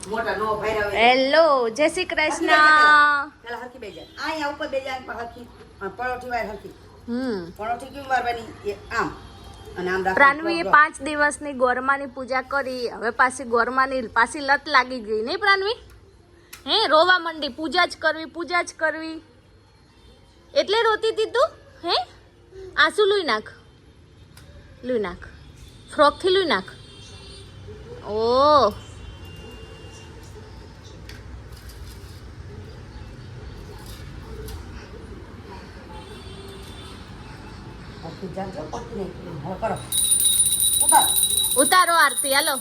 Hello જય શ્રી કૃષ્ણ. પેલા હરખી બેજા અહીંયા ઉપર બેજા હરખી પરોઠી વાર હરખી પરોઠી કેવી વારવાની આમ અને આમ પ્રાણવીએ 5 દિવસની ગોરમાની પૂજા કરી. હવે પાછી ગોરમાની પાછી લત લાગી ગઈ નહીં પ્રાણવી? હે રોવા મંડી, પૂજા જ કરવી. એટલે રોતી હતી તું? હે આંસુ લઈ નાખ, ફ્રોક થી લઈ નાખ. ઓ ઉતારો આરતી હાલો.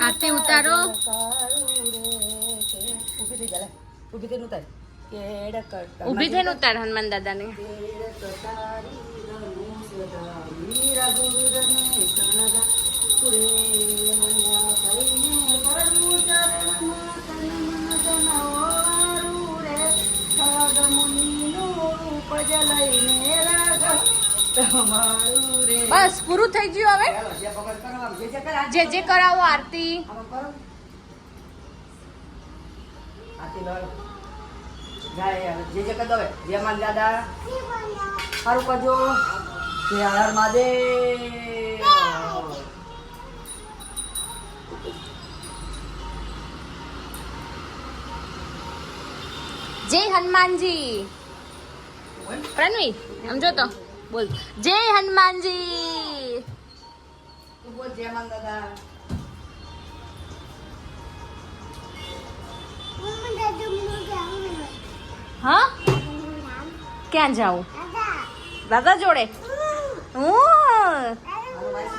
આરતી ઉતારો. ઊભી થઈને ઉતાર હનુમાન દાદાને. બસ પૂરું થઈ ગયું. હવે જે કરાવો આરતી. જે કરી દો જય માન દાદા સારું કરજો. જય હર મહાદેવ. જય હનુમાનજી. પ્રણવી સમજો તો બોલ જય હનુમાનજી. બોલ જય માન દાદા. હા ક્યાં જાઉં? દાદા જોડે.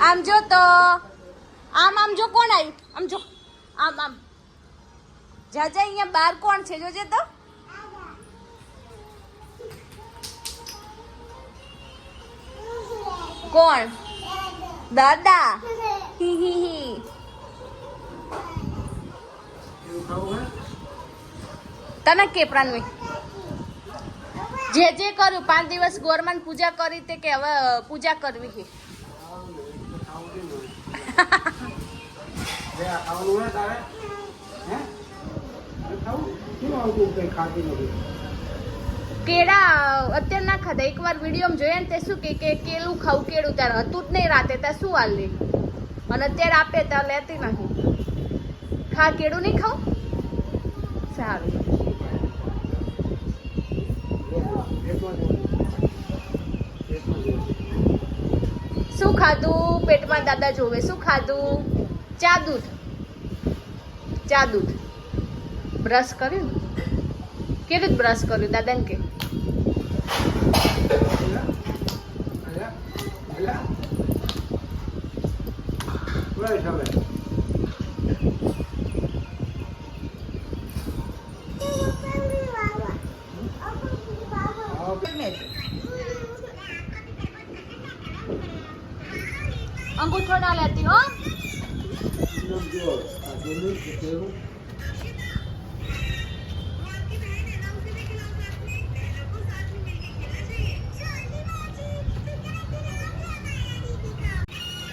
આમ જો તો આમ જો કોણ આવ્યું? આમ જો આમ જા અહીંયા બાર કોણ છે જોજે તો. કોણ? દાદા. તને કે પ્રાણવી જે કર્યું 5 દિવસ ગોરમાન પૂજા કરી તે કે હવે પૂજા કરવી છે. કેળા અત્યારે ના ખાધા. એકવાર વિડીયો જોયા ને તે શું કે કેળું ખાવું કેળું ત્યારે હતું જ નહીં રાતે ત્યાં શું હાલ લે અને અત્યારે આપે ત્યાં લેતી નથી. ખા કેળું નહીં ખાવ સારું. શું ખાધું? પેટમાં દાદા જોવે. શું ખાધું? ચા દૂધ. બ્રશ કર્યું? કેવી રીતે બ્રશ કર્યું દાદાને કે? અંગૂઠો ના લેતી હો.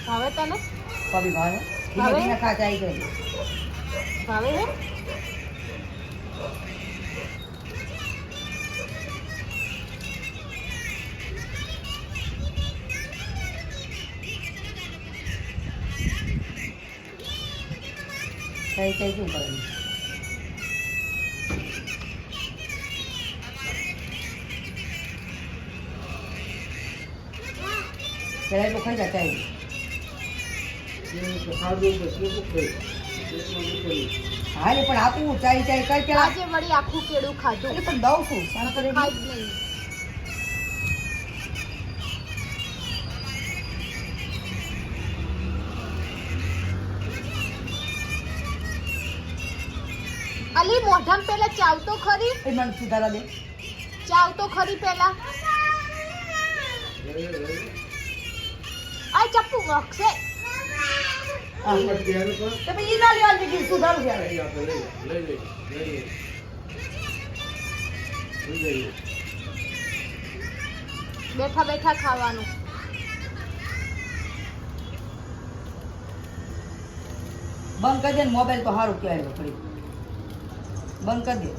ભાવે તને? ભાવે ધીમે ખા જાય ગઈ. ભાવે હે? કઈ શું કરવાનું? પેલા તો ખાઈ જતા હાલે પણ આપું ચાઈ કઈ પેલા આજે વળી આખું કેળું ખાધું. પણ દઉં છું ખાઈ જ નહીં. અલી મોઢામ પેલા ચાવ તો ખરી. એ મને સુધારા દે. ચાવ તો ખરી પેલા. આ ચપ્પુ વખશે. તમે ઈ ના લેવા દીધી સુધારું ત્યારે. બેઠા બેઠા ખાવાનું. બંધ કરી દે ને મોબાઈલ તો સારું કહેવાય પડી. બંધ કરી દે.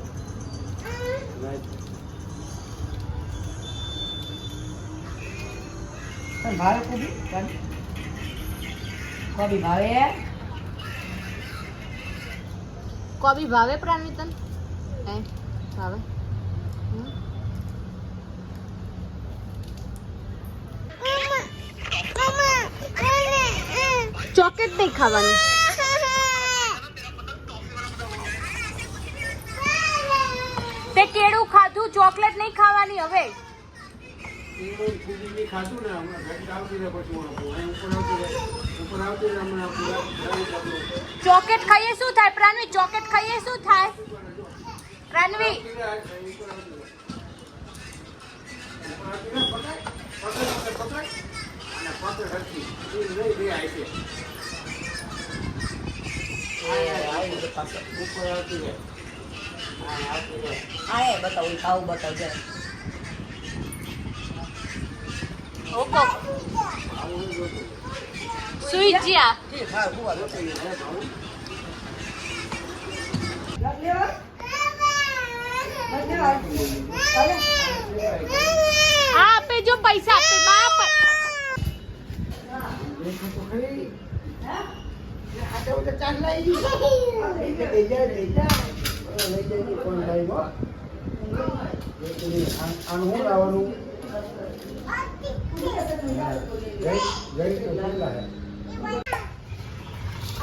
ભાવે કોબી કોબી ભાવે કોબી ભાવે પ્રાણવી તને? હે ભાવે. ચોકલેટ નહીં ખાવાની. તે કેળું ખાધું, ચોકલેટ નહીં ખાવાની હવે. ચોકલેટ ખાઈએ શું થાય પ્રાણવી? ચોકલેટ ખાઈએ શું થાય પ્રાણવી? બતાવું ખાવું બતાવ જરા. ઓકો સુઈ જ્યા. હા આપે જો પૈસા આપે બાપ.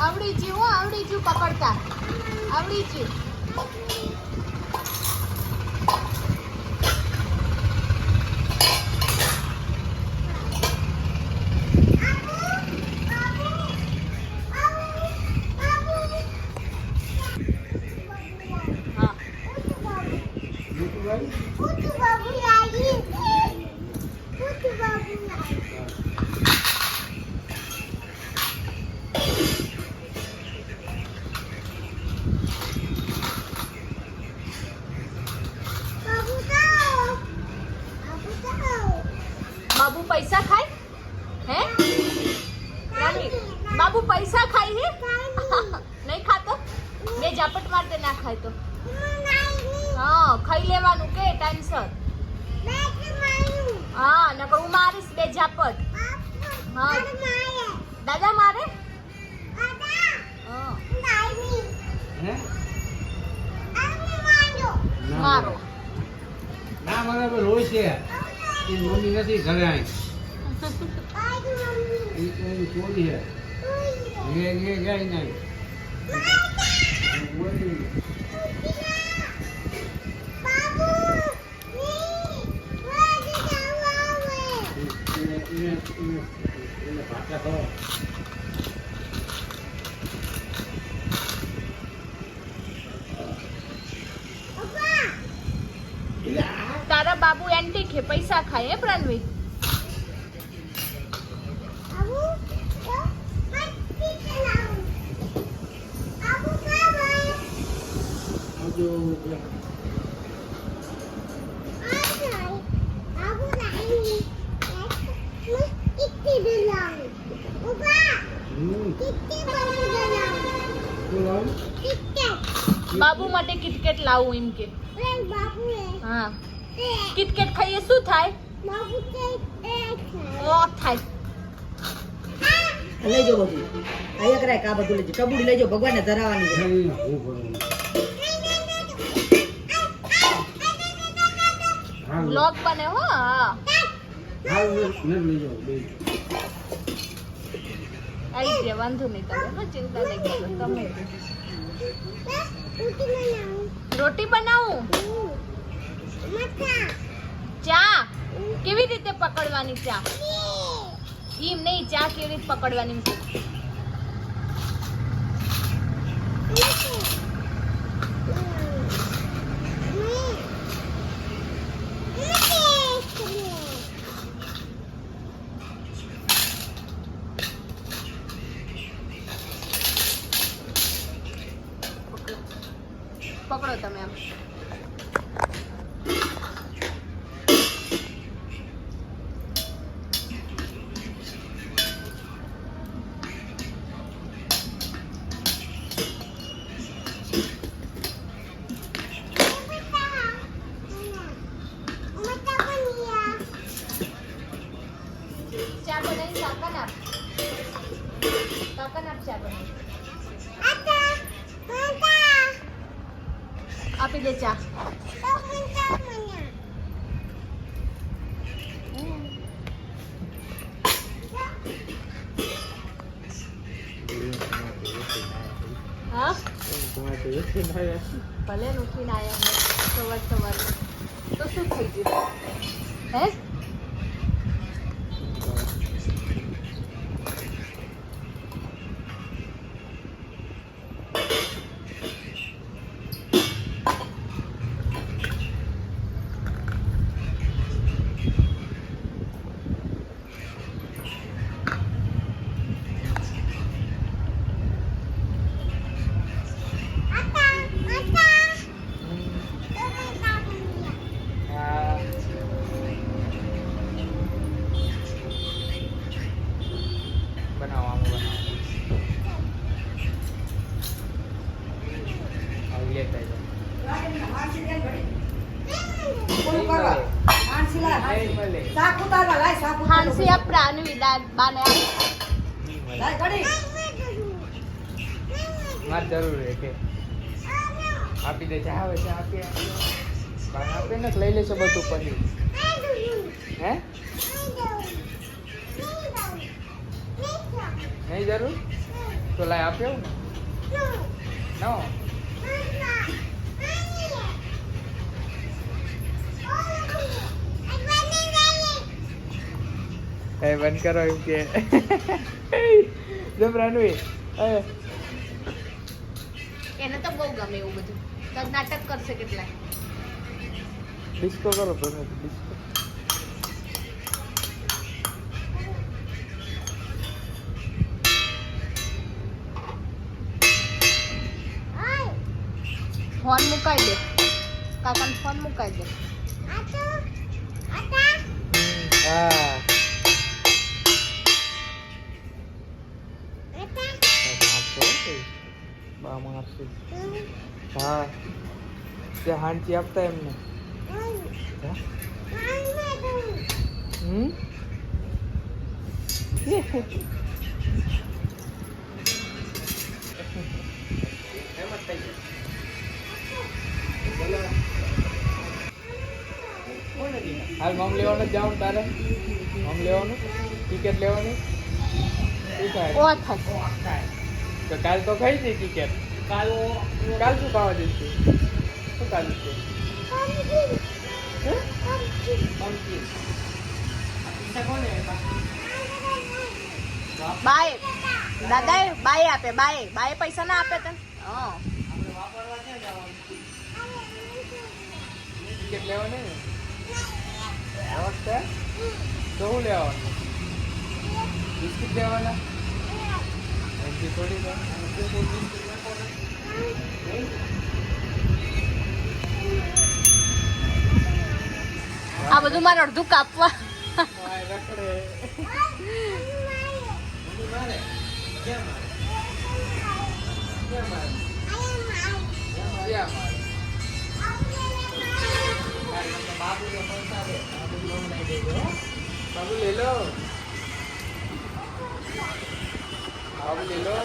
આવડી જ્યું આવડી જ્યું પકડતા આવડી જ્યું. બાબુ પૈસા ખાય હે? બાબુ પૈસા ખાય હે? નહીં ખાતો? બે ઝાપટ મારતે ના ખાય તો હા ખાઈ લેવાનું કે ટાઈમસર. હા નકર હું મારીશ બે ઝાપટ. હા દાદા મારે. મારો ના બરાબર હોય છે. એ મમ્મી નથી ઘરે આવી. એ ચોરી છે. એ જાય નહીં. તારા બાબુ એન્ટી છે પૈસા ખાય હે પ્રાણવી? બાબુ માટે કિટકેટ લાવું એમ કે. હા કિટકેટ ખાઈએ શું થાય? ઓ થાય. લઈ જાઓ બધું. આયા કરાય કા બધું લઈ જાઓ. ટબુડી લઈ જાઓ ભગવાનને ધરાવવાની છે. વ્લોગ બને હો. હા આવી જાય વાંધો નહીં તમે હા ચિંતા નહીં કરો તમે. રોટી બનાવું? ચા કેવી રીતે પકડવાની? ચા એમ નહીં ચા કેવી રીતે પકડવાની? ચા બનાવી કાકાને આપ. કાકાને આપ ચા બનાવી. આપી દે ચા. હા ભલે ઉઠીને આવ્યા સવાર સવારે તો શું થઈ ગયું હે? પૂરું કરો. હાંસી લાય, શાક ઉતારવા લાય, શાક ઉતારવા. હાંસી આપ પ્રાણવી બાને આપ. લાય ઘડી. મારે જરૂર છે કે આપી દે ચા આવે ચા આપી આપે ને લઈ લેશો બધું પછી હે નહીં જરૂર તો લાય આપ્યો ને નો એ બંધ કરો એમ કે જબરાનું એને તો બહુ ગમે એવું બધું તો નાટક કરશે કેટલાય. ડિસ્કો કરો બને ડિસ્કો ફોન મુકાઈ દે કાકાને ફોન મુકાઈ દે. હા બા મારશે હા તે હાંચી આપતા એમને હાલ મમ લેવાનું જાઉં તારે મમ લેવાનું ટિકિટ લેવાની શું થાય ઓ થાય તો કાલ તો ખાઈ દે ટિકિટ કાલ શું ખાવા જઈશું શું કાલ છે બાય દાદા બાય આપે બાય પૈસા ના આપે તને. હા ટિકિટ લેવાની ને તો શું લેવાનું બિસ્કિટ લેવાના એમથી થોડી આ બધું મારે અડધું કાપવા. રખડે બાબુ લે લો બાબુ લે લો